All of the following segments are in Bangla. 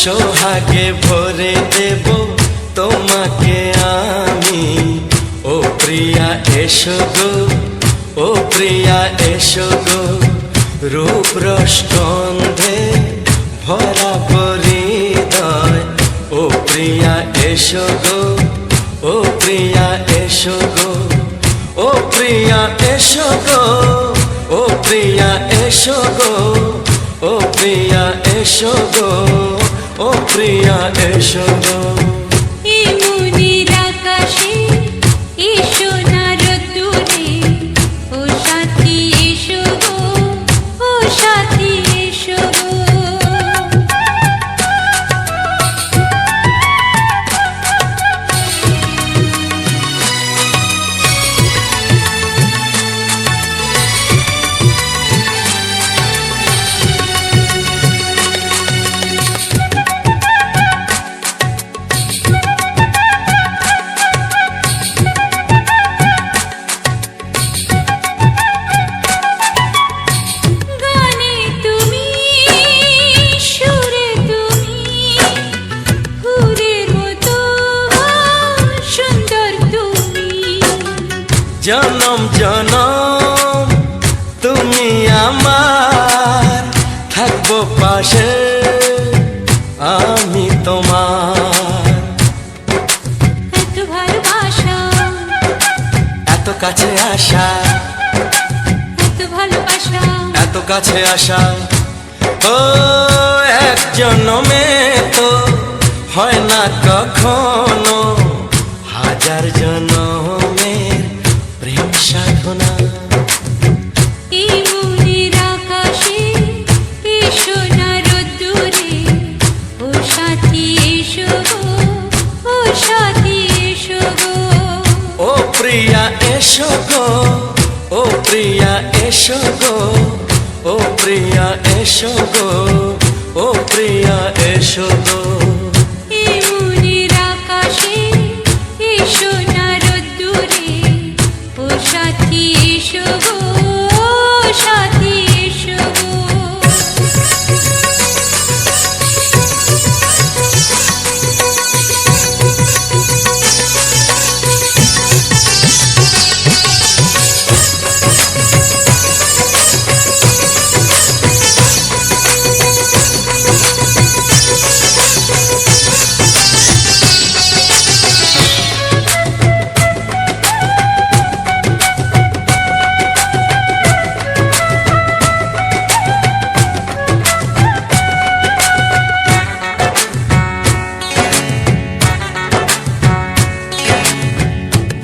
সোহাগে ভরে দেব তোমাকে আমি। ও প্রিয়া এসো গো, ও প্রিয়া এসো গো, রূপ রস গন্ধে ভরা হৃদয়। ও প্রিয়া এসো গো, ও প্রিয়া এসো গো, ও প্রিয়া এসো গো, ও প্রিয়া এসো গো, ও প্রিয়া এসো গো, ও প্রিয়া এসো গো। এই মনের আকাশে এসো না রোদ্দুরে, ও সাথী এসো গো, ও সাথী এসো গো। জনম জনম তুমি আমার, থাকবো পাশে আমি তোমার। এত ভালোবাসা, এত কাছে আসা, এত ভালোবাসা, এত কাছে আসা, ও এক জন্মে তো হয় না কখনো, হাজার জন্মের প্রেম সাধনা। এই মনের আকাশে এসো না রোদ্দুরে, ও সাথী এসো গো, ও সাথী এসো গো। ও প্রিয়া এসো গো, ও প্রিয়া এসো গো, ও প্রিয়া এসো গো, ও প্রিয়া এসো গো। এই মনের আকাশে এসো না রোদ্দুরে, ও সাথী এসো গো, ও সাথী এসো গো।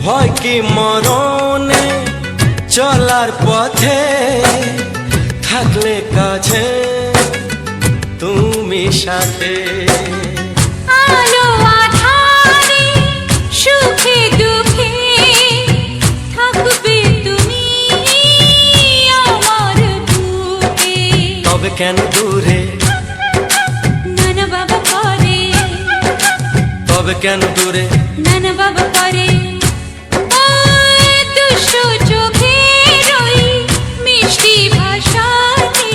ভয় কি মরণে চলার পথে, থাকলে কাছে তুমি সাথে। আলো আঁধারে সুখে দুঃখে থাকবে তুমি আমার বুকে। তবে কেন দূরে, নানা বাবা করে, তবে কেন দূরে, নানা বাবা করে। ওই দুষ্টু চোখের ওই মিষ্টি ভাষাতে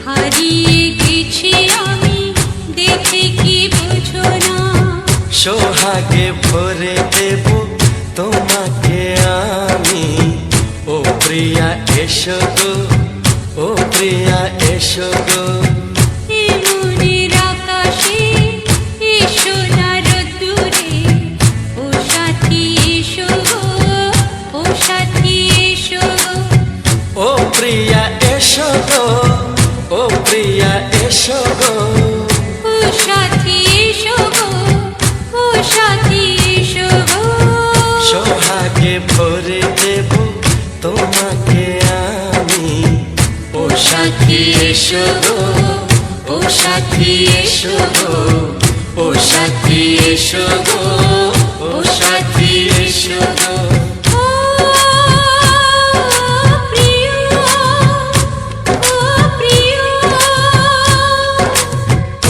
হারিয়ে গেছি আমি, দেখে কি বুঝো না। সোহাগে ভরে দেব তোমাকে আমি। ও প্রিয়া এসো গো, ও প্রিয়া এসো গো। এই মনের আকাশে এসো না রোদ্দুরে, ও সাথী এসো গো, ও সাথী এসো গো। ও প্রিয়া এসো গো, ও প্রিয়া এসো গো, ও সাথী এসো গো, ও সাথী এসো গো। সোহাগে ভরে দেব তোমাকে আমি। ও সাথী এসো গো, ও সাথী এসো গো, ও সাথী এসো গো, ও সাথী এসো গো। ও প্রিয়, ও প্রিয়,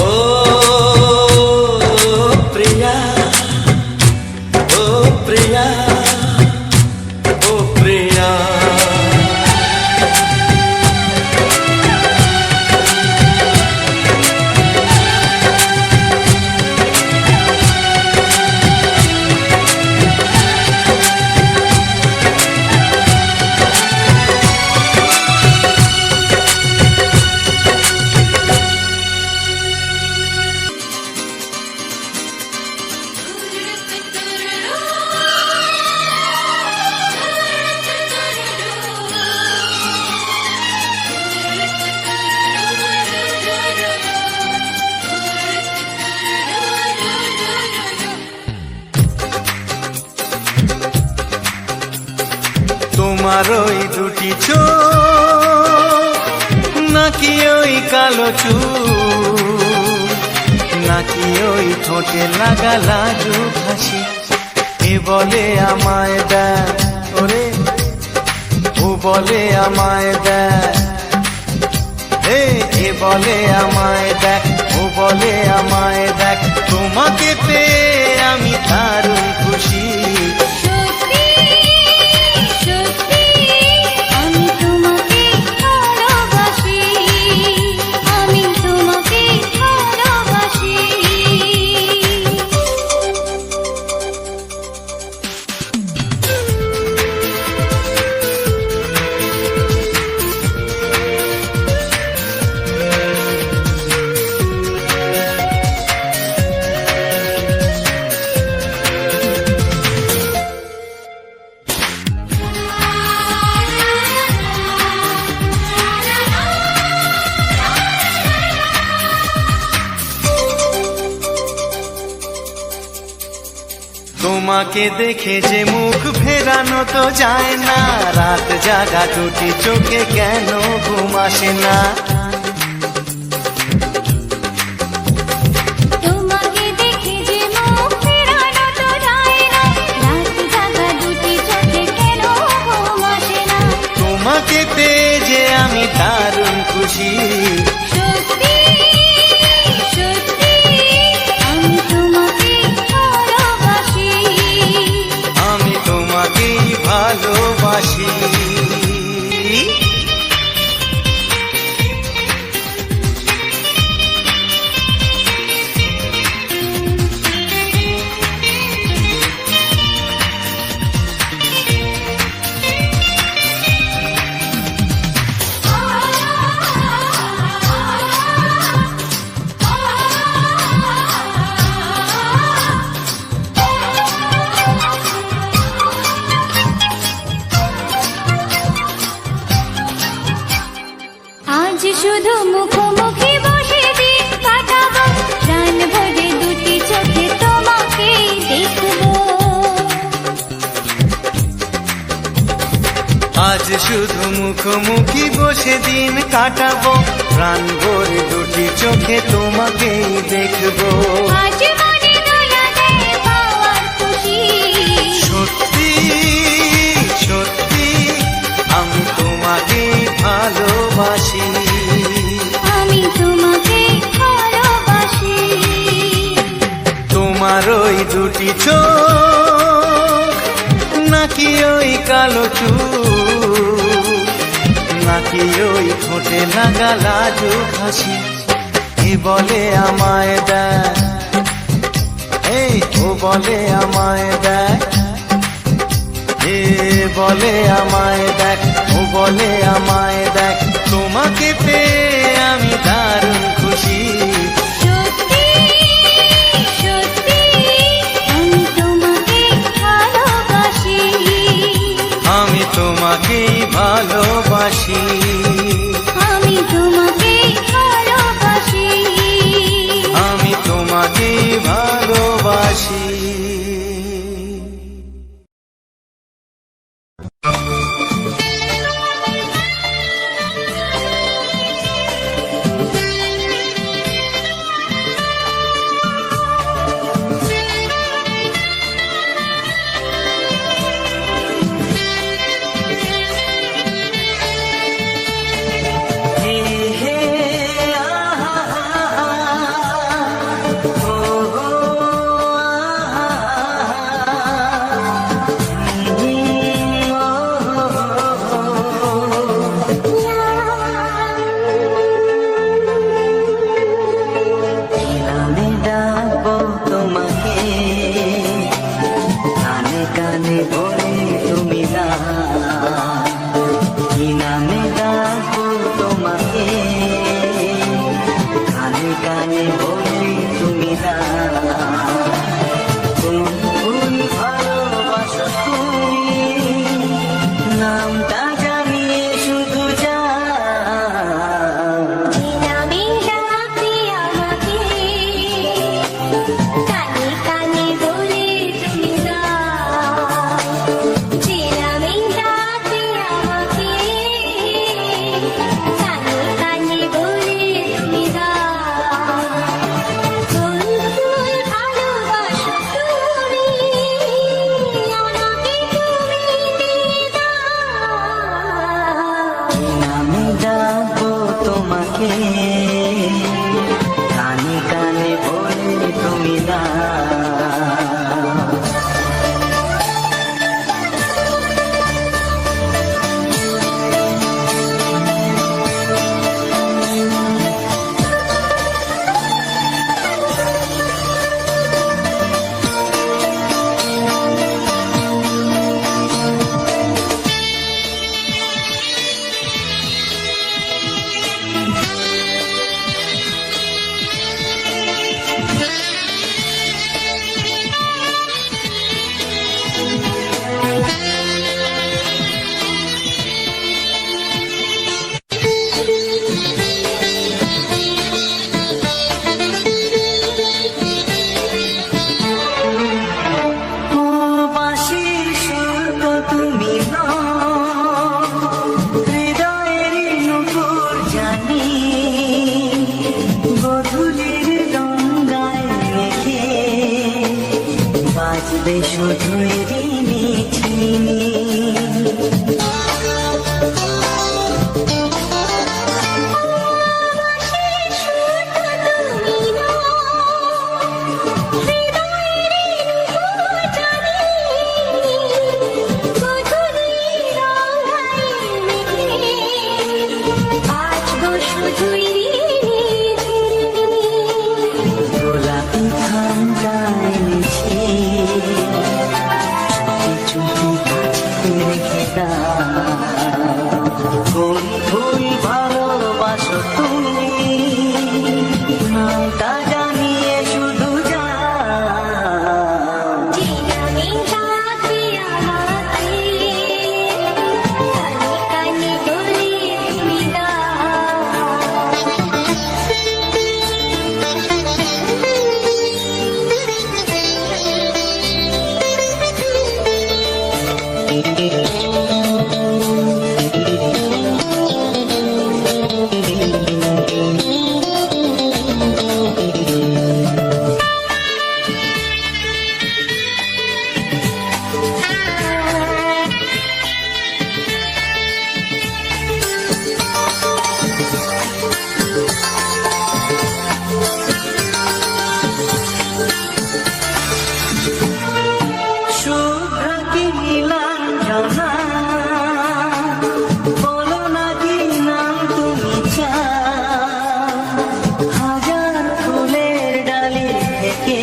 ও প্রিয়া, ও প্রিয়া, ও প্রিয়া। তোমার ওই দুটি চোখ নাকি ওই কালো চুল নাকি ওই ঠোঁটে লাগা লাজুক হাসি এ বলে আমায় দেখ ওরে ও বলে আমায় দেখ এ বলে আমায় দেখ ও বলে আমায় দেখ তোমাকে পেয়ে আমি দারুণ খুশি সত্যি সত্যি আমি তোমাকে ভালোবাসি আমি তোমাকে ভালোবাসি তোমাকে দেখে যে মুখ ফেরানো তো যায় না রাত জাগা দুটি চোখে কেন ঘুম আসে না তোমাকে দেখে যে মুখ ফেরানো তো যায় না রাত জাগা দুটি চোখে কেন ঘুম আসে না তোমাকে পেয়ে যে আমি দারুণ খুশি সত্যি সত্যি আমি তোমাকে ভালোবাসি আমি তোমাকেই ভালোবাসি আজ শুধু মুখোমুখি বসে দিন কাটাবো প্রাণ ভরে দুটি চোখে তোমাকে দেখবো আজ শুধু মুখোমুখি বসে দিন কাটাবো প্রাণ ভরে দুটি চোখে তোমাকেই দেখবো আজ মনে দোলা দেয় পাওয়ার খুশি সত্যি সত্যি আমি তোমাকেই ভালোবাসি আমি তোমাকে ভালোবাসি তোমার ওই দুটি চোখ নাকি ওই কালো চুল নাকি ওই ঠোঁটে লাগা লাজুক হাসি এ বলে আমায় দেখ এই ও বলে আমায় দেখ এ বলে আমায় দেখ ও বলে আমায় দেখ তোমাকে পেয়ে আমি দারুণ খুশি সত্যি সত্যি আমি তোমাকে ভালোবাসি আমি তোমাকেই ভালোবাসি আমি তোমাকে ভালোবাসি আমি তোমাকেই ভালোবাসি কানে কানে বলে তুমি দাও। বাজবে শুধুই রিনি ঝিনি, গোলাপি ঠান্ডায় মিছে চুপি চুপি রেখে দাও। কোন ফুল ভালোবাসো তুমি, নামটা জানিয়ে শুধু যাও। বলো না কি নাম তুমি চাও, হাজার ফুলের ডালি থেকে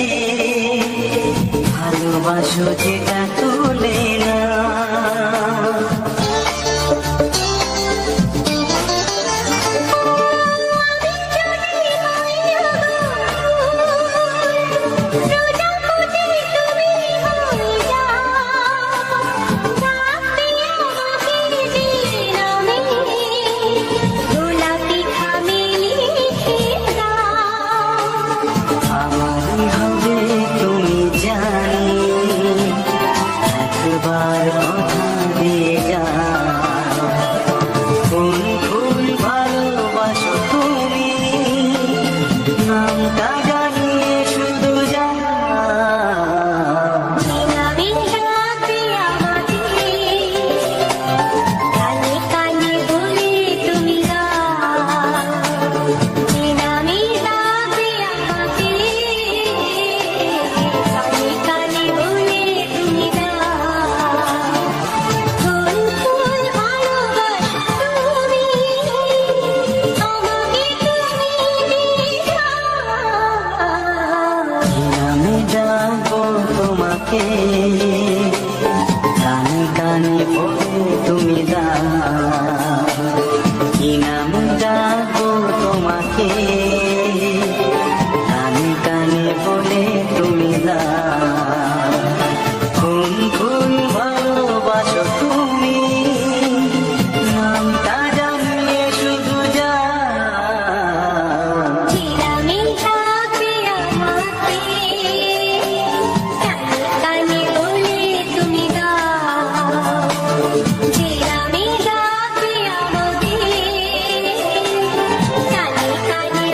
ভালোবাসো যেটা তুলে না। কানে কানে বলে তুমি দাও, কি নাম ডাকবো তোমাকে, কানে কানে বলে তুমি দাও। কোন ফুল ভালোবাসো তুমি, নামটা জানিয়ে শুধু যাও। কানে কানে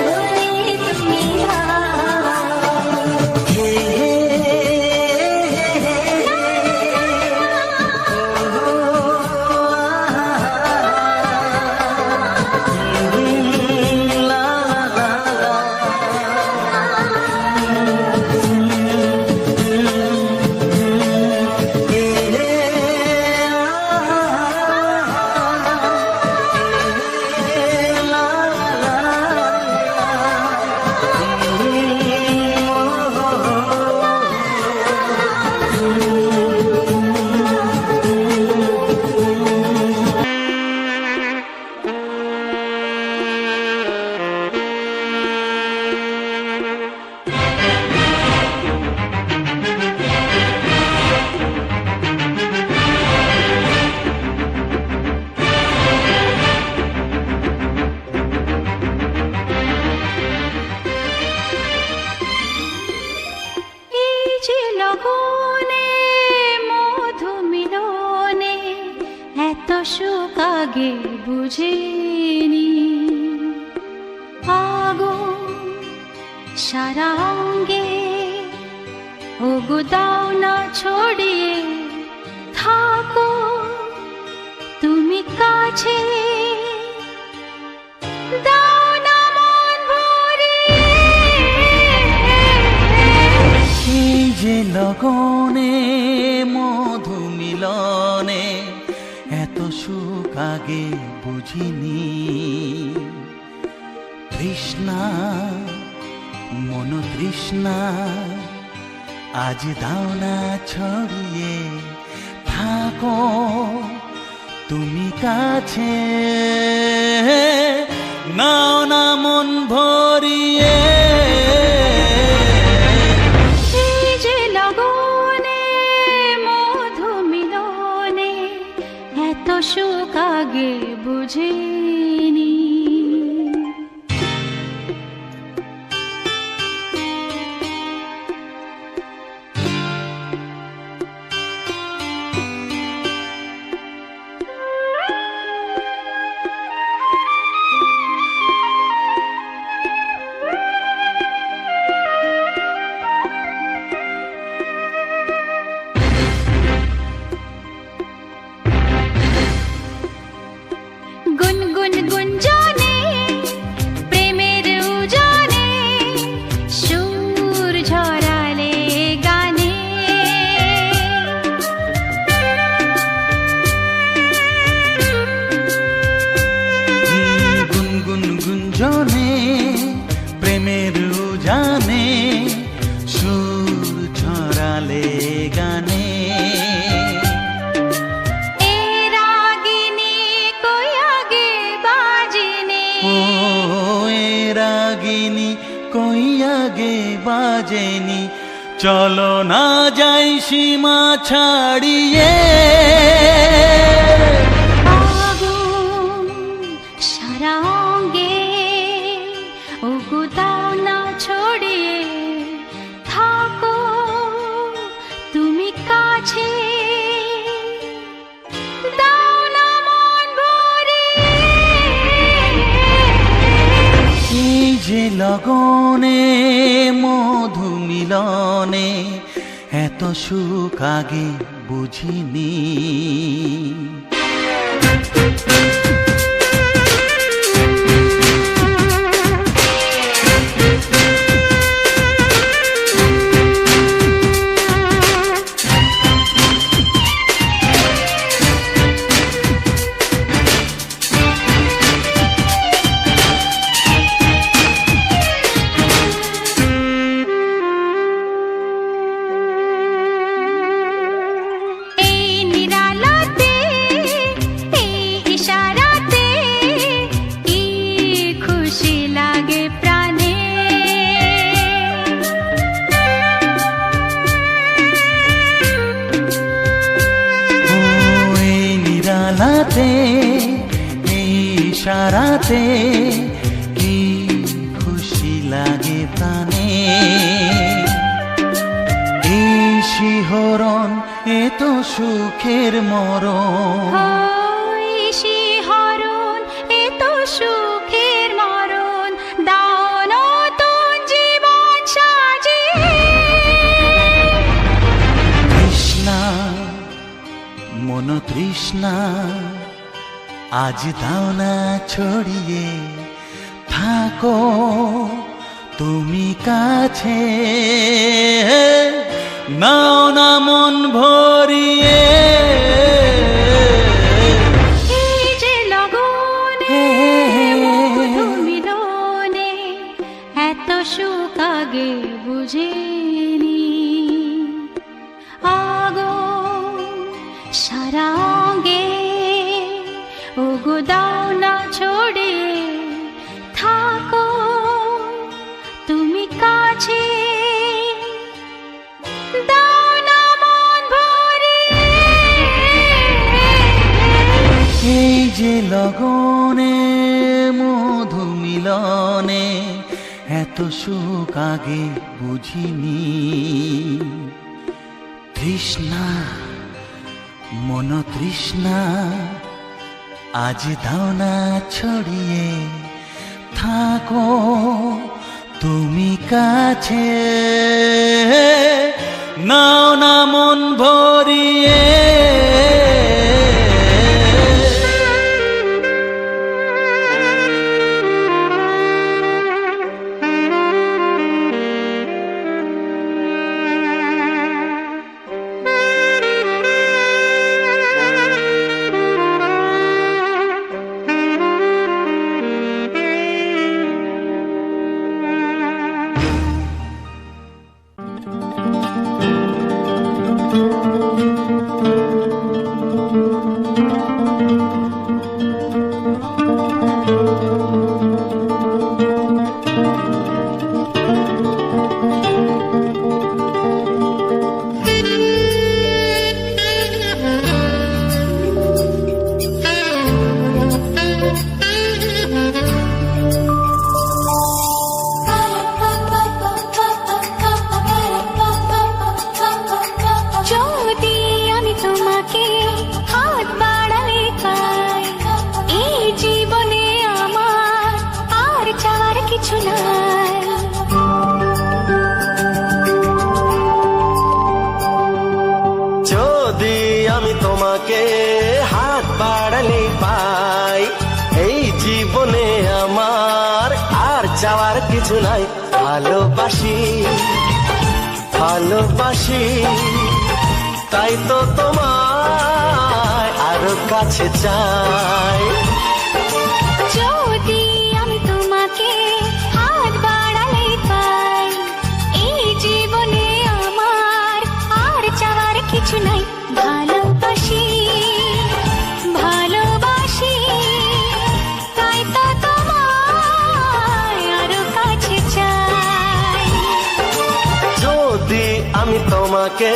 আগে বুঝিনি। আগুন সারা অঙ্গে, ওগো দাও না ছড়িয়ে, থাকো তুমি কাছে, দাও না মন ভরিয়ে। এই যে লগনে মধু মিলনে এত সুখ আগে বুঝিনি। তৃষ্ণা মন তৃষ্ণা আজ দাও না ছড়িয়ে, থাকো তুমি কাছে, নাও না মন ভরিয়ে। এই যে লগনে মধু মিলনে এত সুখ আগে বুঝিনি। গুনগুন গুঞ্জনে প্রেমের উজানে সুর ঝরালে গানে। গুনগুন গুঞ্জনে প্রেমের উজানে সুর ছড়ালে গানে। এ রাগিনী কই আগে বাজেনি, ও এ রাগিনী কই আগে বাজেনি, চলো না যাই সীমা ছাড়িয়ে। আগুন সারা অঙ্গে, ওগো দাও না ছড়িয়ে, থাকো তুমি কাছে, দাও না মন ভরিয়ে। এই যে লগনে মধু মিলনে এত সুখ আগে বুঝিনি। এই নিরালাতে, এই ইশারাতে কি খুশি লাগে প্রাণে। ও এই নিরালাতে এই ইশারাতে কি খুশি লাগে প্রাণে। এই শিহরণ এ তো সুখের মরণ, ওই শিহরণ এ তো সুখের মরণ, দাও নতুন জীবন সাজিয়ে। তৃষ্ণা মন তৃষ্ণা আজ দাও না ছড়িয়ে, থাকো তুমি কাছে, নাও না মন ভরিয়ে। এই যে লগনে মধু মিলনে এত সুখ আগে বুঝিনি। আগুন সারা অঙ্গে, ওগো দাও না ছড়িয়ে, থাকো তুমি কাছে, দাও না মন ভরিয়ে। এই যে লগনে মধু মিলনে এত সুখ আগে বুঝিনি। তৃষ্ণা মন তৃষ্ণা আজ দাও না ছড়িয়ে থাকো তুমি কাছে, নাও না মন ভরিয়ে। যদি আমি তোমাকে হাত বাড়ালে পাই, এই জীবনে আমার আর চাওয়ার কিছু নাই। যদি আমি তোমাকে হাত বাড়ালে পাই, এই জীবনে আমার আর চাওয়ার কিছু নাই। ভালোবাসি ভালোবাসি তাই তো তোমায় আরো কাছে চাই। যদি আমি তোমাকে হাত বাড়ালে পাই, এই জীবনে আমার আর চাওয়ার কিছু নাই। ভালোবাসি ভালোবাসি তাই তো তোমায় আরো কাছে চাই। যদি আমি তোমাকে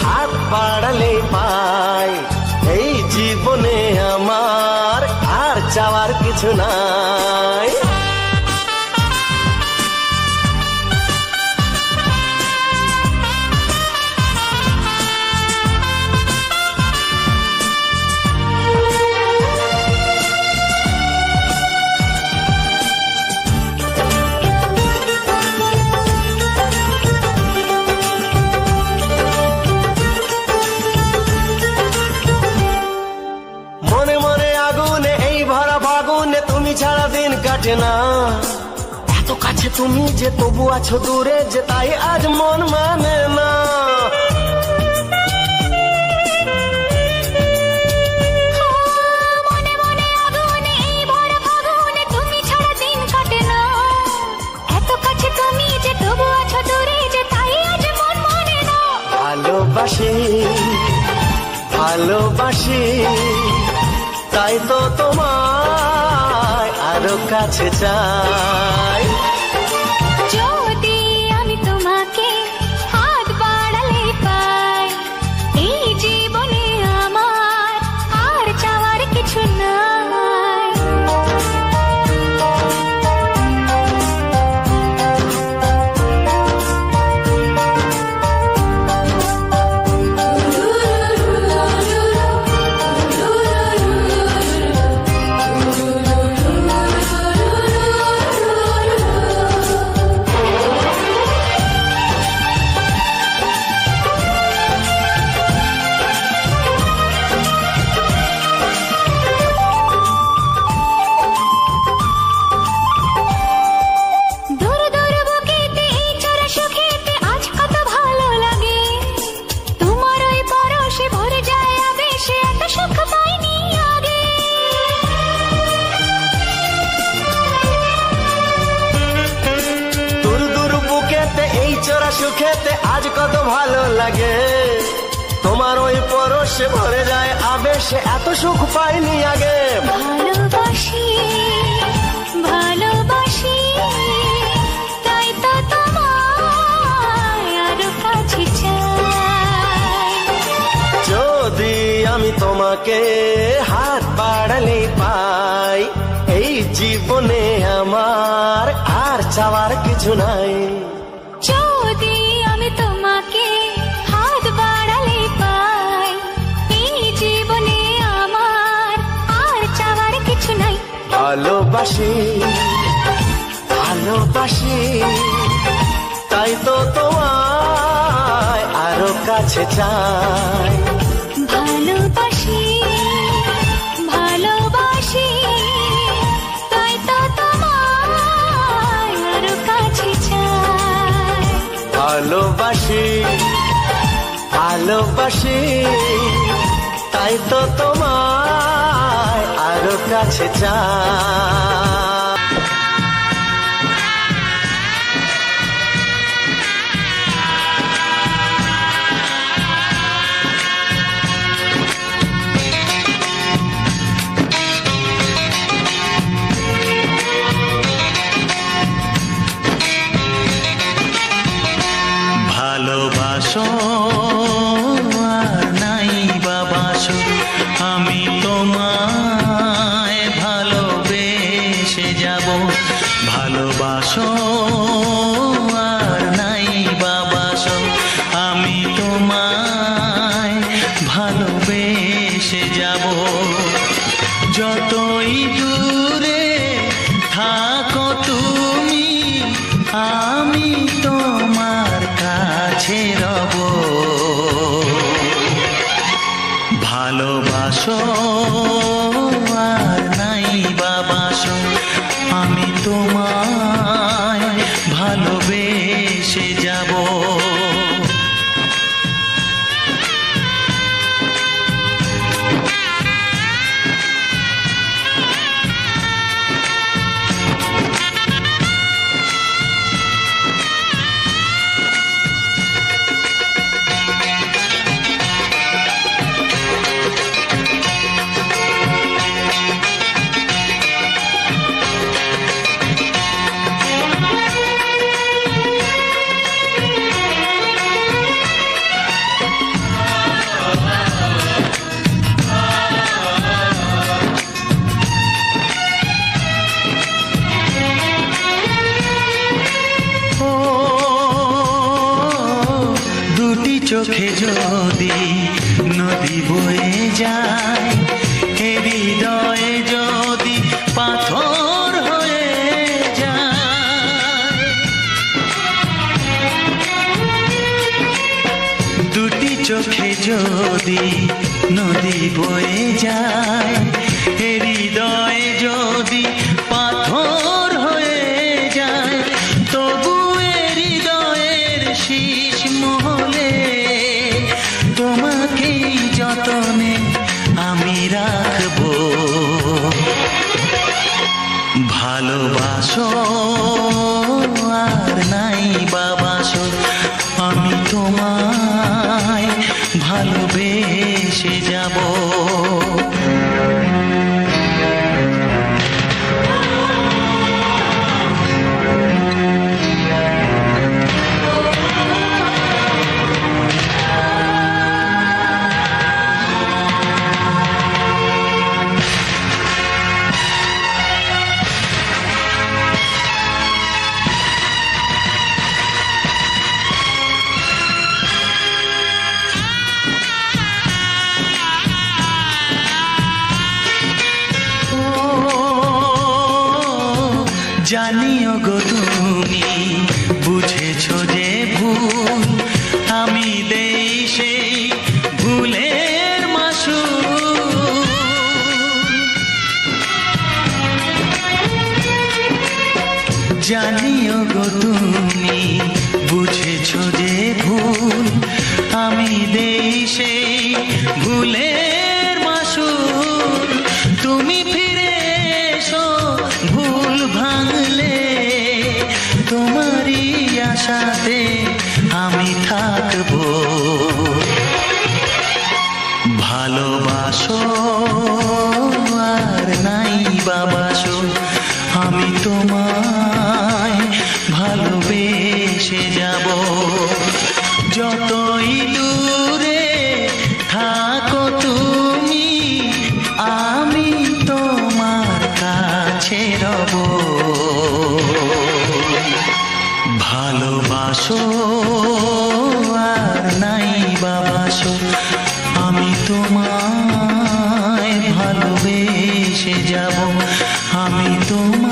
হাত বাড়ালে পাই, এই জীবনে আমার আর চাওয়ার কিছু নাই। মনে মনে আগুনে এই ভরা ফাগুনে তুমি ছাড়া দিন কাটে না। এত কাছে তুমি যে তবু আছো দূরে, যে তাই আজ মন মানে না। মনে মনে আগুনে এই ভরা ফাগুনে তুমি ছাড়া দিন কাটে না। এত কাছে তুমি যে তবু আছো দূরে, যে তাই আজ মন মানে না। ভালোবাসি ভালোবাসি তাই তো তোমায় আরো কাছে চাই। যদি আমি তোমাকে হাত বাড়ালে পাই, এই জীবনে আমার আর চাওয়ার কিছু নাই। দূর দূর বুকেতে এই চোরা সুখেতে আজ কত ভালো লাগে। তোমার ওই পরশে ভরে যায় আবেশে, এত সুখ পাইনি আগে। দূর দূর বুকেতে এই চোরা সুখেতে আজ কত ভালো লাগে। তোমার ওই পরশে ভরে যায় আবেশে, এত সুখ পাইনি আগে। ভালোবাসি ভালোবাসি তাই তো তোমায় আরো কাছে চাই। যদি আমি তোমাকে হাত বাড়ালে পাই, এই জীবনে আমার আর চাওয়ার কিছু নাই। যদি আমি তোমাকে হাত বাড়ালে পাই, এই জীবনে আমার আর চাওয়ার ভালোবাসি ভালোবাসি তাই তো তোমায় আরো কাছে চাই ভালোবাসি ভালোবাসি তাই তো তোমায় আরো কাছে চাই ভালোবাসি ভালোবাসি তাই তো তোমায় আরো কাছে চাই ভালোবাসো আর নাই বাবাসো আমি তোমায় ভালোবেসে যাব ভালোবাসো আর নাই বাবাসো আমি তোমায় ভালোবেসে যাব যতই দূরে থাকো তুমি আমি তোমার কাছে রব ভালোবাসো আর নাই বাবাসো আমি তোমায় ভালোবেসে যাব চোখে যদি নদী বয়ে যায় হৃদয়ে যদি পাথর হয়ে যায় দুটি চোখে যদি নদী বয়ে যায় হৃদয়ে যদি পাথর হয়ে যায় তবু হৃদয়ের শীষ মহলে তোমাকে যতনে আমি রাখবো ভালোবাসো আর নাই বাবাসো আমি তোমায় ভালোবেসে যাব জানিও গো তুমি বুঝেছো যে ভুল আমি দেই সেই ভুলের মাসুল জানিও গো তুমি বুঝেছো যে ভুল আমি দেই সেই ভুলের মাসুল তুমি ফিরে এসো ভুল ভাঙলে তোমারই আশাতে আমি থাকবো ভালোবাসো আর নাই বাবাসো আমি তোমায় ভালোবেসে যাব যতই দূরে থাকো তুমি আমি তোমার কাছে রব ভালোবাসো আর নাই বাবাসো আমি তোমায় ভালোবেসে যাব আমি তোমায়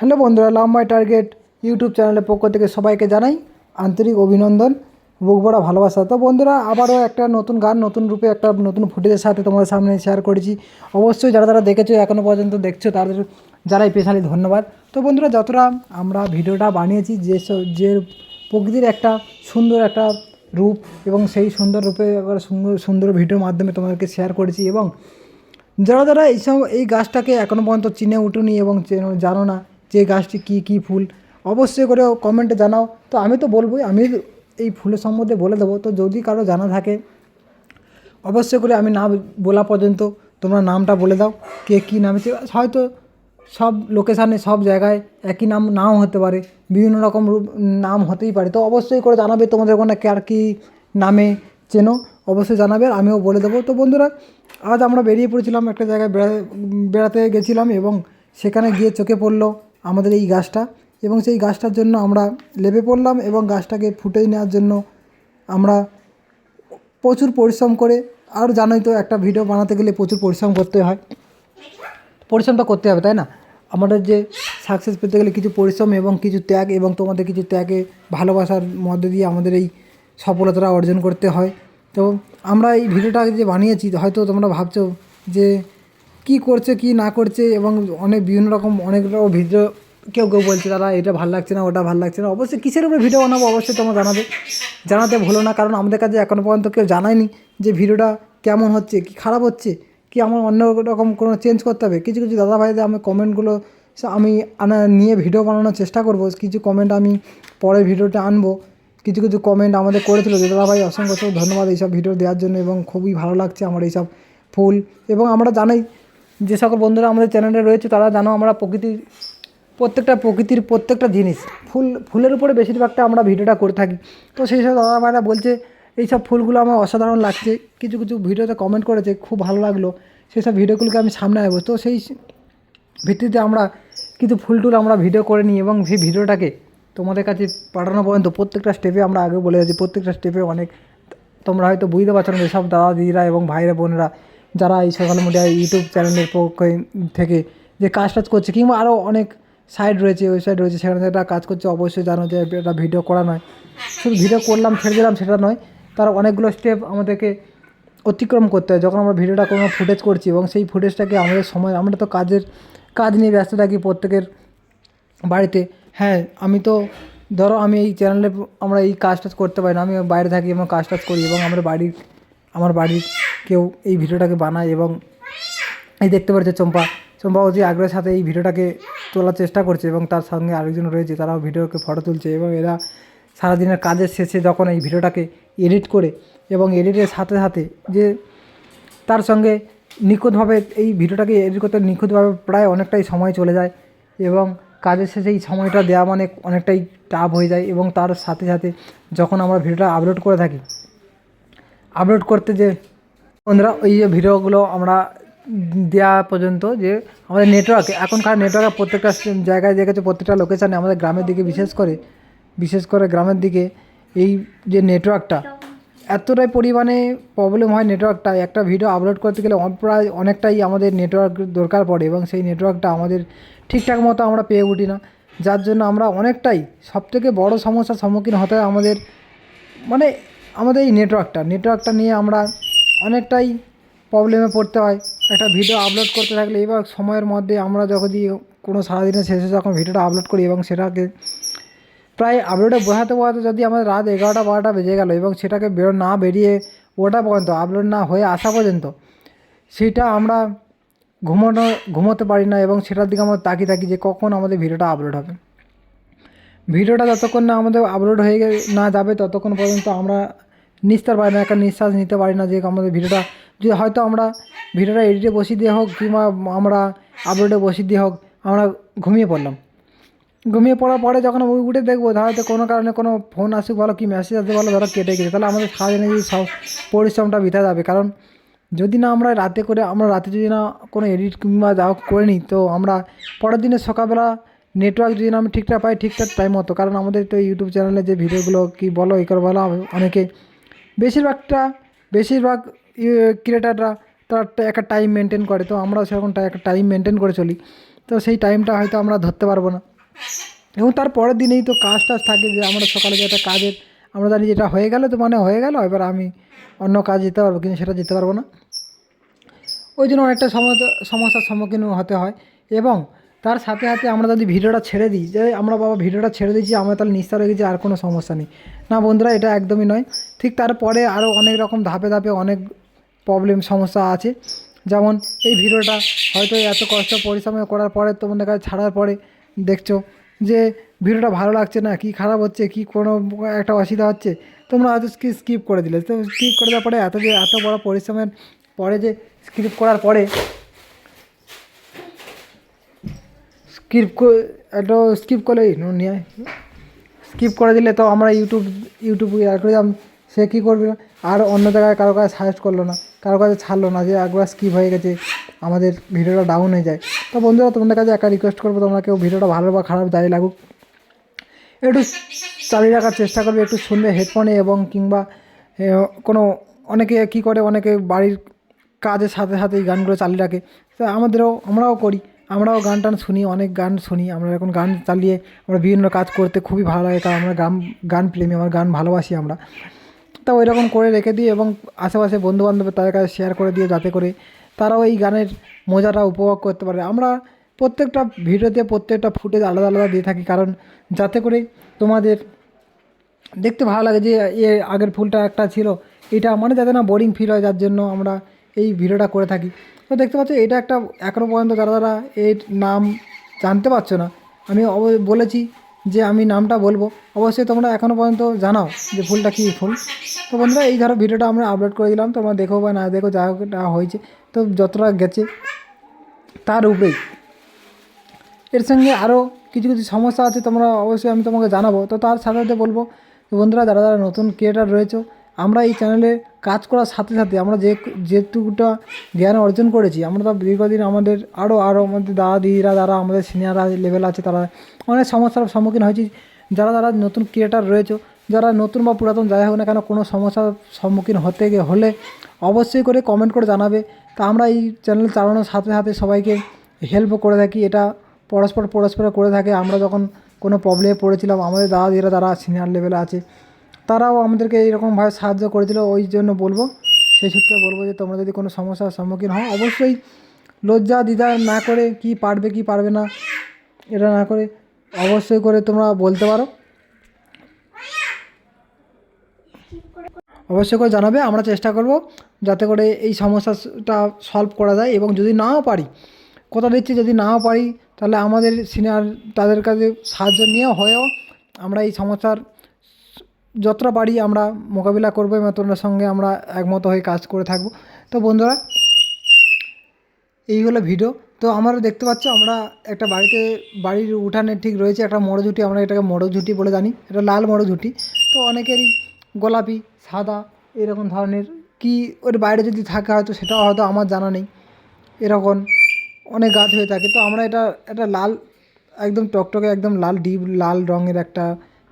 হ্যালো বন্ধুরা, লাভ মাই টার্গেট ইউটিউব চ্যানেলের পক্ষ থেকে সবাইকে জানাই আন্তরিক অভিনন্দন, বুক ভরা ভালোবাসা। তো বন্ধুরা, আবারও একটা নতুন গান, নতুন রূপে একটা নতুন ফুটেজের সাথে তোমাদের সামনে শেয়ার করেছি। অবশ্যই যারা যারা দেখেছো, এখনও পর্যন্ত দেখছো, তাদের যারাই স্পেশালি ধন্যবাদ। তো বন্ধুরা, যতটা আমরা ভিডিওটা বানিয়েছি, যে প্রকৃতির একটা সুন্দর একটা রূপ, এবং সেই সুন্দর রূপে সুন্দর ভিডিওর মাধ্যমে তোমাদেরকে শেয়ার করেছি। এবং যারা যারা এই গাছটাকে এখনও পর্যন্ত চিনে উঠুনি এবং জানো না যে গাছটি কী ফুল, অবশ্যই করে কমেন্টে জানাও। তো আমি তো বলবোই, আমি এই ফুলের সম্বন্ধে বলে দেবো। তো যদি কারো জানা থাকে, অবশ্যই করে আমি না বলা পর্যন্ত তোমরা নামটা বলে দাও, কে কী নামে। হয়তো সব লোকেশানে, সব জায়গায় একই নাম নাও হতে পারে, বিভিন্ন রকম নাম হতেই পারে। তো অবশ্যই করে জানাবে তোমাদের ওখানে কার কী নামে চেনো, অবশ্যই জানাবে, আর আমিও বলে দেবো। তো বন্ধুরা, আজ আমরা বেরিয়ে পড়েছিলাম একটা জায়গায় বেড়াতে গেছিলাম, এবং সেখানে গিয়ে চোখে পড়লো আমাদের এই গাছটা, এবং সেই গাছটার জন্য আমরা লেবে পড়লাম, এবং গাছটাকে ফুটিয়ে নেওয়ার জন্য আমরা প্রচুর পরিশ্রম করে, আর জানোই তো একটা ভিডিও বানাতে গেলে প্রচুর পরিশ্রম করতে হয়, পরিশ্রমটা করতে হবে, তাই না? আমাদের যে সাকসেস পেতে গেলে কিছু পরিশ্রম এবং কিছু ত্যাগ, এবং তোমাদের কিছু ত্যাগে ভালোবাসার মধ্যে দিয়ে আমাদের এই সফলতাটা অর্জন করতে হয়। তো আমরা এই ভিডিওটা যে বানিয়েছি, হয়তো তোমরা ভাবছো যে কী করছে কী না করছে, এবং বিভিন্ন রকম ভিডিও কেউ বলছে দাদা এটা ভালো লাগছে না, ওটা ভালো লাগছে না। অবশ্যই কিসের উপরে ভিডিও বানাবো, অবশ্যই তোমরা জানাতে ভুলো না, কারণ আমাদের কাছে এখনও পর্যন্ত কেউ জানায়নি যে ভিডিওটা কেমন হচ্ছে, কি খারাপ হচ্ছে, কি আমার অন্য রকম কোনো চেঞ্জ করতে হবে। কিছু কিছু দাদা ভাইদের আমি কমেন্টগুলো আমি নিয়ে ভিডিও বানানোর চেষ্টা করব। কিছু কমেন্ট আমি পরে ভিডিওতে আনবো। কিছু কিছু কমেন্ট আমাদের করেছিল, যে দাদা ভাই অসংখ্য ধন্যবাদ এইসব ভিডিও দেওয়ার জন্য, এবং খুবই ভালো লাগছে আমার এইসব ফুল। এবং আমরা জানাই, যে সকল বন্ধুরা আমাদের চ্যানেলে রয়েছে, তারা জানো আমরা প্রকৃতির প্রত্যেকটা জিনিস, ফুলের উপরে বেশিরভাগটা আমরা ভিডিওটা করে থাকি। তো সেই সব দাদা ভাইরা বলছে এইসব ফুলগুলো আমার অসাধারণ লাগছে, কিছু কিছু ভিডিওতে কমেন্ট করেছে, খুব ভালো লাগলো, সেই সব ভিডিওগুলোকে আমি সামনে আসবো। তো সেই ভিত্তিতে আমরা কিছু ফুল আমরা ভিডিও করে নিই, এবং সেই ভিডিওটাকে তোমাদের কাছে পাঠানো পর্যন্ত প্রত্যেকটা স্টেপে আমরা আগে বলে যাচ্ছি, প্রত্যেকটা স্টেপে অনেক তোমরা হয়তো বুঝতে পারছো না, যেসব দাদা দিদিরা এবং ভাইরা বোনেরা যারা এই সোশ্যাল মিডিয়া ইউটিউব চ্যানেলের পক্ষে থেকে যে কাজ করছে, কিংবা আরও অনেক সাইট রয়েছে, ওয়েবসাইট রয়েছে, সেখানে একটা কাজ করছে, অবশ্যই জানো যে এটা ভিডিও করা নয়, শুধু ভিডিও করলাম ছেড়ে দিলাম সেটা নয়, তার অনেকগুলো স্টেপ আমাদেরকে অতিক্রম করতে হয় যখন আমরা ভিডিওটা কোনো ফুটেজ করছি। এবং সেই ফুটেজটাকে আমাদের সময়, আমরা তো কাজ নিয়ে ব্যস্ত থাকি প্রত্যেকের বাড়িতে। হ্যাঁ, আমি তো ধরো আমি এই চ্যানেলে আমরা এই কাজটা করতে পারি না, আমি বাইরে থাকি এবং কাজটা করি, এবং আমার বাড়ির কেউ এই ভিডিওটাকে বানায়, এবং এই দেখতে পাচ্ছে চম্পা অতি আগ্রহের সাথে এই ভিডিওটাকে তোলার চেষ্টা করছে, এবং তার সঙ্গে আরেকজন রয়েছে, তারাও ভিডিওকে ফটো তুলছে, এবং এরা সারাদিনের কাজের শেষে যখন এই ভিডিওটাকে এডিট করে, এবং এডিটের সাথে সাথে যে তার সঙ্গে নিখুঁতভাবে এই ভিডিওটাকে এডিট করতে নিখুঁতভাবে প্রায় অনেকটাই সময় চলে যায়, এবং কাজের শেষে এই সময়টা দেওয়া মানে অনেকটাই টাফ হয়ে যায়। এবং তার সাথে সাথে যখন আমরা ভিডিওটা আপলোড করে থাকি, আপলোড করতে যে বন্ধুরা ওই যে ভিডিওগুলো আমরা দেওয়া পর্যন্ত, যে আমাদের নেটওয়ার্ক, এখনকার নেটওয়ার্ক প্রত্যেকটা জায়গায় দেখেছে, প্রত্যেকটা লোকেশানে, আমাদের গ্রামের দিকে বিশেষ করে গ্রামের দিকে এই যে নেটওয়ার্কটা এতটাই পরিমাণে প্রবলেম হয়, নেটওয়ার্কটা একটা ভিডিও আপলোড করতে গেলে প্রায় অনেকটাই আমাদের নেটওয়ার্ক দরকার পড়ে, এবং সেই নেটওয়ার্কটা আমাদের ঠিকঠাক মতো আমরা পেয়ে উঠি না, যার জন্য আমরা অনেকটাই সবথেকে বড় সমস্যার সম্মুখীন হতে হয় আমাদের এই নেটওয়ার্কটা নিয়ে আমরা অনেকটাই প্রবলেমে পড়তে হয়। একটা ভিডিও আপলোড করতে থাকলে, এবার সময়ের মধ্যে আমরা যদি কোনো সারাদিনের শেষে যখন ভিডিওটা আপলোড করি, এবং সেটাকে প্রায় আপলোডে বোঝাতে যদি আমাদের রাত 11টা-12টা বেজে গেল, এবং সেটাকে না বেরিয়ে ওটা পর্যন্ত আপলোড না হয়ে আসা পর্যন্ত সেটা আমরা ঘুমোতে পারি না, এবং সেটার দিকে আমরা তাকিয়ে যে কখন আমাদের ভিডিওটা আপলোড হবে। ভিডিওটা যতক্ষণ না আমাদের আপলোড হয়ে না যাবে, ততক্ষণ পর্যন্ত আমরা নিস্তার পারি না, একটা নিঃশ্বাস নিতে পারি না, যে আমাদের ভিডিওটা যে হয়তো আমরা ভিডিওটা এডিটে বসিয়ে দিয়ে হোক, কিংবা আমরা আপলোডে বসিয়ে দিয়ে হোক, আমরা ঘুমিয়ে পড়ার পরে যখন উঠে দেখবো, হয়তো কোনো কারণে কোনো ফোন আসুক ভালো, কি মেসেজ আসতে ভালো, ধরো কেটে গেছে, তাহলে আমাদের সারাদিনে এই সব পরিশ্রমটা বৃথা যাবে। কারণ যদি না আমরা রাতে যদি না কোনো এডিট কিংবা যা করে নিই, তো আমরা পরের দিনের সকালবেলা নেটওয়ার্ক যদি না আমি ঠিকঠাক পাই, ঠিকঠাক টাইম মতো, কারণ আমাদের তো ইউটিউব চ্যানেলে যে ভিডিওগুলো কি বলো এই করে বলো, অনেকে বেশিরভাগ ক্রিয়েটাররা তার একটা টাইম মেনটেন করে, তো আমরাও সেরকম একটা টাইম মেনটেন করে চলি, তো সেই টাইমটা হয়তো আমরা ধরতে পারবো না। এবং তার পরের দিনেই তো কাজ টাজ থাকে, যে আমরা সকালে যে একটা কাজের আমরা জানি যেটা হয়ে গেল তো মানে হয়ে গেল, এবার আমি অন্য কাজ যেতে পারবো, কিন্তু সেটা যেতে পারবো না। ওই জন্য অনেকটা সমস্যার সম্মুখীন হতে হয়। এবং তার সাথে সাথে আমরা যদি ভিডিওটা ছেড়ে দিই, যে আমরা বাবা ভিডিওটা ছেড়ে দিচ্ছি আমরা তাহলে নিস্তার হয়ে গেছি আর কোনো সমস্যা নেই, না বন্ধুরা, এটা একদমই নয়। ঠিক তারপরে আরও অনেক রকম ধাপে ধাপে অনেক সমস্যা আছে। যেমন এই ভিডিওটা হয়তো এত কষ্ট পরিশ্রম করার পরে তোমাদের কাছে ছাড়ার পরে দেখছো যে ভিডিওটা ভালো লাগছে না, কি খারাপ হচ্ছে, কি কোনো একটা অসুবিধা হচ্ছে, তোমরা হয়তো স্কিপ করে দিলে। তো স্কিপ করে দেওয়ার পরে এত বড় পরিশ্রমের পরে যে স্কিপ করার পরে স্কিপ করে দিলে তো আমরা ইউটিউব অ্যালগরিদম সে কী করবে, আর অন্য জায়গায় কারো কাছে সাজেস্ট করলো না, কারো কাছে ছাড়লো না, যে একবার স্কিপ হয়ে গেছে আমাদের ভিডিওটা ডাউন হয়ে যায়। তো বন্ধুরা তোমাদের কাছে একটা রিকোয়েস্ট করবো, তোমরা কেউ ভিডিওটা ভালো বা খারাপ যাই লাগুক একটু চালিয়ে রাখার চেষ্টা করবে, একটু শুনবে হেডফোনে, এবং কিংবা কোনো অনেকে কী করে, অনেকে বাড়ির কাজের সাথে সাথে এই গানগুলো চালিয়ে রাখে। তো আমরাও করি, আমরাও গান টান শুনি, অনেক গান শুনি আমরা। এখন গান চালিয়ে আমরা বিভিন্ন কাজ করতে খুবই ভালো লাগে, কারণ আমরা গান প্রেমী, আমার গান ভালোবাসি আমরা। তা ওই রকম করে রেখে দিই, এবং আশেপাশে বন্ধুবান্ধব তাদের কাছে শেয়ার করে দিয়ে, যাতে করে তারাও এই গানের মজাটা উপভোগ করতে পারে। আমরা প্রত্যেকটা ভিডিওতে প্রত্যেকটা ফুটেজ আলাদা আলাদা দিয়ে থাকি, কারণ যাতে করে তোমাদের দেখতে ভালো লাগে, যে এর আগের ফুলটা একটা ছিল এটা, মানে যাতে না বোরিং ফিল হয়, যার জন্য আমরা এই ভিডিওটা করে থাকি। তো দেখতে পাচ্ছ এটা একটা এখনও পর্যন্ত যারা এর নাম জানতে পারছো না, আমি বলেছি যে আমি নামটা বলবো, অবশ্যই তোমরা এখনও পর্যন্ত জানাও যে ফুলটা কী ফুল। তো বন্ধুরা এই ধরো ভিডিওটা আমরা আপলোড করে দিলাম, তোমরা দেখো বা না দেখো, যা হোক হয়েছে, তো যতটা গেছে তার উপরেই। এর সঙ্গে আরও কিছু সমস্যা আছে, তোমরা অবশ্যই আমি তোমাকে জানাবো। তো তার সাথে সাথে বলবো বন্ধুরা, যারা নতুন ক্রিয়েটার রয়েছে, আমরা এই চ্যানেলে কাজ করার সাথে সাথে আমরা যেটুকুটা জ্ঞান অর্জন করেছি, আমরা তো দীর্ঘদিন আমাদের আরও আমাদের দাদা দিদিরা, যারা আমাদের সিনিয়ররা লেভেল আছে, তারা অনেক সমস্যার সম্মুখীন হয়েছি। যারা নতুন ক্রিয়েটার রয়েছে, যারা নতুন বা পুরাতন যাই হোক না কেন, কোনো সমস্যার সম্মুখীন হলে অবশ্যই করে কমেন্ট করে জানাবে। তা আমরা এই চ্যানেল চালানোর সাথে সাথে সবাইকে হেল্পও করে থাকি, এটা পরস্পর করে থাকে। আমরা যখন কোনো প্রবলেমে পড়েছিলাম, আমাদের দাদা দিদিরা যারা সিনিয়র লেভেলে আছে, তারাও আমাদেরকে এইরকমভাবে সাহায্য করেছিল। ওই জন্য বলবো, সেই সূত্রে বলবো যে তোমরা যদি কোনো সমস্যার সম্মুখীন হও, অবশ্যই লজ্জা দ্বিধা না করে, কি পারবে কি পারবে না এটা না করে অবশ্যই করে তোমরা বলতে পারো, অবশ্যই করে জানাবে। আমরা চেষ্টা করব যাতে করে এই সমস্যাটা সলভ করা যায়। এবং যদি নাও পারি, কথা দিচ্ছি, যদি নাও পারি তাহলে আমাদের সিনিয়র তাদের কাছে সাহায্য হয়েও আমরা এই সমস্যার যতটা পারি আমরা মোকাবিলা করবো, এবং তোমাদের সঙ্গে আমরা একমত হয়ে কাজ করে থাকবো। তো বন্ধুরা এই হলো ভিডিও। তো আমরা দেখতে পাচ্ছ, আমরা একটা বাড়ির উঠানে ঠিক রয়েছে একটা মরঝুঁটি, আমরা এটাকে মরঝুঁটি বলে জানি, এটা লাল মরঝুঁটি। তো অনেকেরই গোলাপি, সাদা এরকম ধরনের কি ওর বাইরে যদি থাকে হয়তো সেটাও হয়তো আমার জানা নেই, এরকম অনেক গাছ হয়ে থাকে। তো আমরা এটা লাল, একদম টকটকে একদম ডিপ লাল রঙের একটা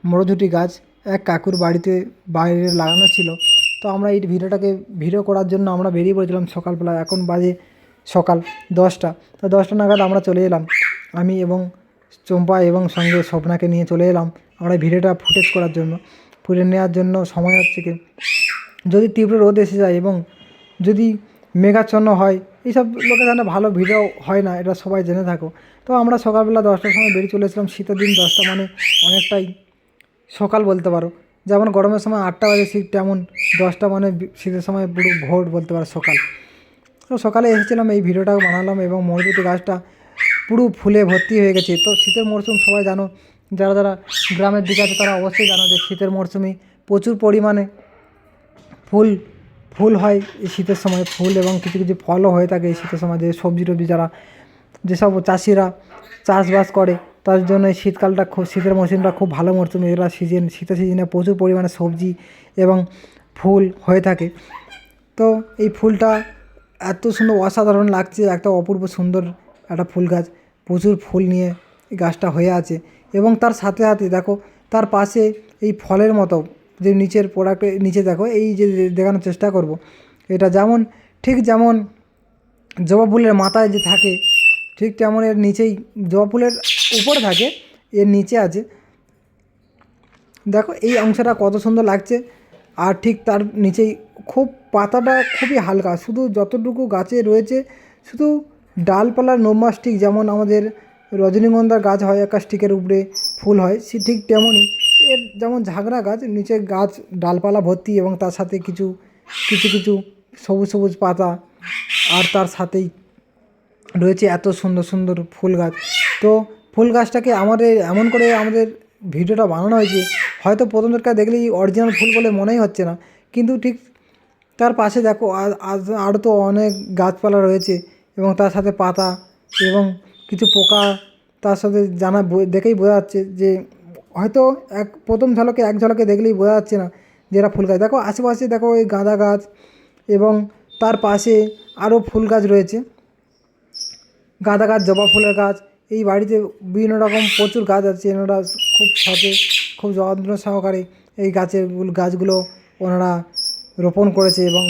মরঝুঁটি গাছ এক কাকুর বাড়িতে বাইরে লাগানো ছিল। তো আমরা এই ভিডিও করার জন্য আমরা বেরিয়ে পড়েছিলাম সকালবেলা। এখন বাজে সকাল 10টা। তো 10টা নাগাদ আমরা চলে এলাম, আমি এবং চম্পা এবং সঙ্গে স্বপ্নাকে নিয়ে চলে এলাম আমরা ভিডিওটা ফুটেজ করার জন্য। ফুটেজ নেওয়ার জন্য সময় হচ্ছে কি, যদি তীব্র রোদ এসে যায় এবং যদি মেঘাচ্ছন্ন হয়, এইসব লোকেশানে ভালো ভিডিও হয় না, এটা সবাই জেনে থাকো। তো আমরা সকালবেলা 10টার সময় বেরিয়ে চলে এসেছিলাম। শীতের দিন 10টা মানে অনেকটাই সকাল বলতে পারো, যেমন গরমের সময় 8টা বাজে শীত, তেমন 10টা মানে শীতের সময় পুরো ভোর বলতে পারো, সকাল। তো সকালে এসেছিলাম, এই ভিডিওটাও বানালাম, এবং মরঝুঁটি গাছটা পুরো ফুলে ভর্তি হয়ে গেছে। তো শীতের মরশুম সবাই জানো, যারা গ্রামের দিকে আছে তারা অবশ্যই জানো যে শীতের মরশুমে প্রচুর পরিমাণে ফুল হয় এই শীতের সময়, ফুল এবং কিছু ফলও হয়ে থাকে এই শীতের সময়। যে সবজি টবজি যেসব চাষিরা চাষবাস করে, তার জন্য এই শীতের মরশুমটা খুব ভালো মরশুম। এরা শীতের সিজনে প্রচুর পরিমাণে সবজি এবং ফুল হয়ে থাকে। তো এই ফুলটা এত সুন্দর, অসাধারণ লাগছে, একটা অপূর্ব সুন্দর একটা ফুল গাছ, প্রচুর ফুল নিয়ে এই গাছটা হয়ে আছে। এবং তার সাথে সাথে দেখো, তার পাশে এই ফলের মতো যে নিচের প্রোডাক্টের নিচে দেখো, এই যে দেখানোর চেষ্টা করব, এটা ঠিক যেমন জবা ফুলের মাথায় যে থাকে, ঠিক তেমন এর নিচেই জবা ফুলের উপরে থাকে, এর নিচে আছে। দেখো এই অংশটা কত সুন্দর লাগছে, আর ঠিক তার নিচেই খুব পাতাটা খুবই হালকা, শুধু যতটুকু গাছে রয়েছে শুধু ডালপালার নম্বা স্টিক, যেমন আমাদের রজনীগন্ধার গাছ হয় একটা স্টিকের উপরে ফুল হয়, সে ঠিক তেমনই এর যেমন ঝাগড়া গাছ, নিচে গাছ ডালপালা ভর্তি এবং তার সাথে কিছু কিছু কিছু সবুজ সবুজ পাতা, আর তার সাথেই রয়েছে এত সুন্দর সুন্দর ফুল গাছ। তো ফুল গাছটাকে আমাদের এমন করে আমাদের ভিডিওটা বানানো হয়েছে, হয়তো প্রথম দিনকার দেখলেই অরিজিনাল ফুল বলে মনেই হচ্ছে না, কিন্তু ঠিক তার পাশে দেখো আরও তো অনেক গাছপালা রয়েছে এবং তার সাথে পাতা এবং কিছু পোকা, তার সাথে দেখেই বোঝা যাচ্ছে যে হয়তো প্রথম ঝলকে দেখলেই বোঝা যাচ্ছে না যে এরা ফুল গাছ। দেখো আশেপাশে দেখো এই গাঁদা গাছ এবং তার পাশে আরও ফুল গাছ রয়েছে, গাঁদা গাছ, জবা ফুলের গাছ। এই বাড়িতে বিভিন্ন রকম প্রচুর গাছ আছে, এনারা খুব শখে খুব যত্ন সহকারে এই গাছগুলো ওনারা রোপণ করেছে এবং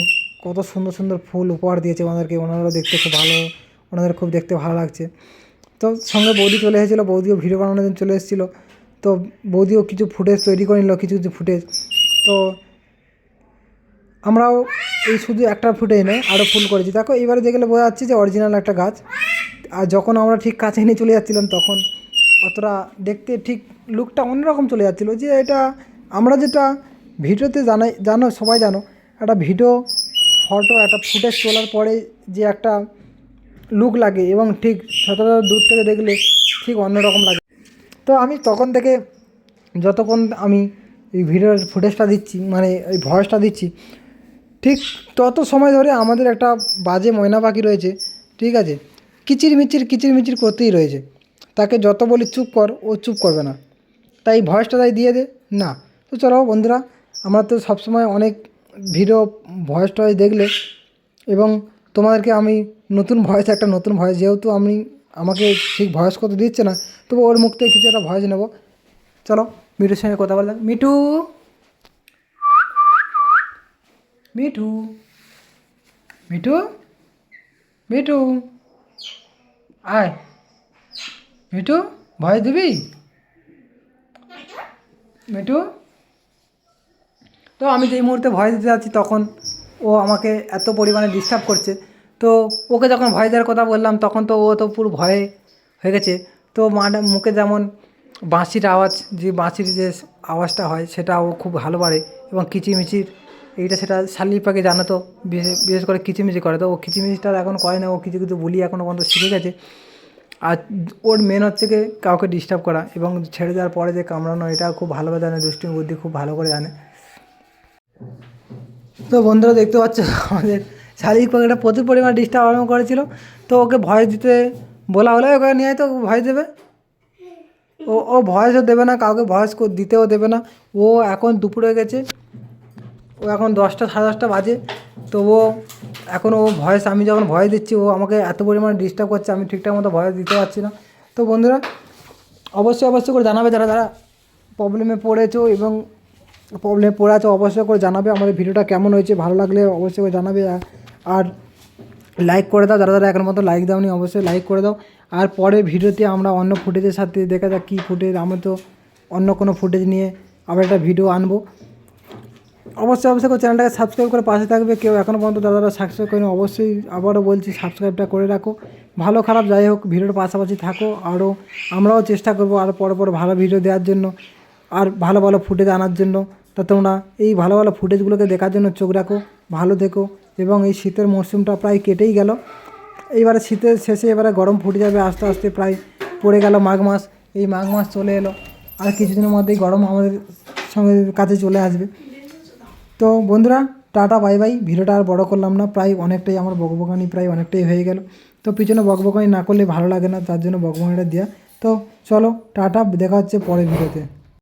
কত সুন্দর সুন্দর ফুল উপহার দিয়েছে ওনাদেরকে। ওনারাও দেখতে খুব ভালো, ওনাদের খুব দেখতে ভালো লাগছে। তো সঙ্গে বৌদি চলে এসেছিলো, বৌদিও ভিডিও বানানোর জন্য চলে এসেছিলো। তো বৌদিও কিছু ফুটেজ তৈরি করে নিল, কিছু কিছু ফুটেজ। তো আমরাও এই শুধু একটা ফুটেজ নয় আরও ফুল করেছি। দেখো এইবারে দেখলে বোঝা যাচ্ছে যে অরিজিনাল একটা গাছ। আর যখন আমরা ঠিক কাছে নিয়ে চলে যাচ্ছিলাম তখন অতটা দেখতে ঠিক লুকটা অন্যরকম চলে যাচ্ছিলো, যে এটা আমরা যেটা ভিডিওতে জানো সবাই জানো, একটা ভিডিও ফটো একটা ফুটেজ তোলার পরে যে একটা লুক লাগে এবং ঠিক সচরাচর দূর থেকে দেখলে ঠিক অন্যরকম লাগে। তো আমি তখন থেকে যতক্ষণ আমি এই ভিডিওর ফুটেজটা দিচ্ছি, মানে এই ভয়েসটা দিচ্ছি, ঠিক তত সময় ধরে আমাদের একটা বাজে ময়না পাখি রয়েছে, ঠিক আছে, কিচিরমিচির করতেই রয়েছে। তাকে যত বলি চুপ কর, ও চুপ করবে না, তাই ভয়েসটা তাই দিয়ে দে না। তো চলো বন্ধুরা, আমরা তো সবসময় অনেক ভিডিও ভয়েস টয়েস দেখলে এবং তোমাদেরকে আমি নতুন ভয়েস, যেহেতু আমাকে ঠিক ভয়েস করতে দিচ্ছে না, তবু ওর মুখ থেকে কিছু একটা ভয়েস নেবো। চলো মিঠুর সঙ্গে কথা বললাম। মিঠু মিঠু মিঠু মিঠু আয়, মিঠু ভয়েস দিবি? মিঠু, তো আমি যেই মুহূর্তে ভয়েস দিতে যাচ্ছি তখন ও আমাকে এত পরিমাণে ডিস্টার্ব করছে। তো ওকে যখন ভয়েস দেওয়ার কথা বললাম তখন তো ও তো পুরো ভয়ে হয়ে গেছে। তো মুখে যেমন বাঁশির আওয়াজটা হয় সেটা ও খুব ভালো পারে, এবং কিচিরমিচির সেটা শালিক পাখি জানো তো, বিশেষ করে কিচিরমিচির করে। তো ও কিচিরমিচিরটা এখন করে না, ও কিছু কিছু বলি এখনও পর্যন্ত শিখে গেছে। আর ওর মেন হচ্ছে কি কাউকে ডিস্টার্ব করা এবং ছেড়ে দেওয়ার পরে যে কামড়ানো, এটা খুব ভালোভাবে জানে, দুষ্টুমি বুদ্ধি খুব ভালো করে জানে। তো বন্ধুরা দেখতে পাচ্ছ আমাদের শালিক পাখিটা প্রচুর পরিমাণে ডিস্টার্ব আরম্ভ করেছিল। তো ওকে ভয়েস দিতে বলা হলে ওকে নিয়ে তো ভয়েস দেবে, ও ভয়েসও দেবে না, কাউকে ভয়েস দিতেও দেবে না। ও এখন দুপুরে গেছে, ও এখন 10টা সাড়ে 10টা বাজে। তো ও ভয়েস, আমি যখন ভয়েস দিচ্ছি ও আমাকে এত পরিমাণে ডিস্টার্ব করছে, আমি ঠিকঠাক মতো ভয়েস দিতে পারছি না। তো বন্ধুরা অবশ্যই করে জানাবে, যারা প্রবলেমে পড়েছো এবং প্রবলেমে পড়ে আছো, অবশ্যই করে জানাবে আমাদের ভিডিওটা কেমন হয়েছে। ভালো লাগলে অবশ্যই করে জানাবে, আর লাইক করে দাও, যারা এখন মতো লাইক দাওনি অবশ্যই লাইক করে দাও। আর পরে ভিডিওতে আমরা অন্য ফুটেজের সাথে দেখা যাক কী ফুটেজ, আমরা তো অন্য কোনো ফুটেজ নিয়ে আবার একটা ভিডিও আনবো। অবশ্যই করে চ্যানেলটাকে সাবস্ক্রাইব করে পাশে থাকবে। কেউ এখনও পর্যন্ত যারা সাবস্ক্রাইব করেনি অবশ্যই আবারও বলছি সাবস্ক্রাইবটা করে রাখো। ভালো খারাপ যাই হোক ভিডিওর পাশাপাশি থাকো, আরও আমরাও চেষ্টা করবো আরও পরে ভালো ভিডিও দেওয়ার জন্য, আর ভালো ফুটেজ আনার জন্য। তা তোমরা এই ভালো ফুটেজগুলোকে দেখার জন্য চোখ রাখো, ভালো দেখো। এবং এই শীতের মরশুমটা প্রায় কেটেই গেল, এইবারে শীতের শেষে এবারে গরম ফুটে যাবে আস্তে আস্তে, প্রায় পড়ে গেল মাঘ মাস। এই মাঘ মাস চলে এলো, আর কিছুদিনের মধ্যেই গরম আমাদের সঙ্গে কাছে চলে আসবে। তো বন্ধুরা টাটা বাই বাই। ভিডিওটা আর বড় করলাম না, প্রায় অনেকটাই আমার বকবকানি প্রায় অনেকটাই হয়ে গেল। তো পিছনে বকবকানি না করলে ভালো লাগে না, তার জন্য বকবকানিটা দেওয়া। তো চলো টাটা, দেখা হচ্ছে পরের ভিডিওতে।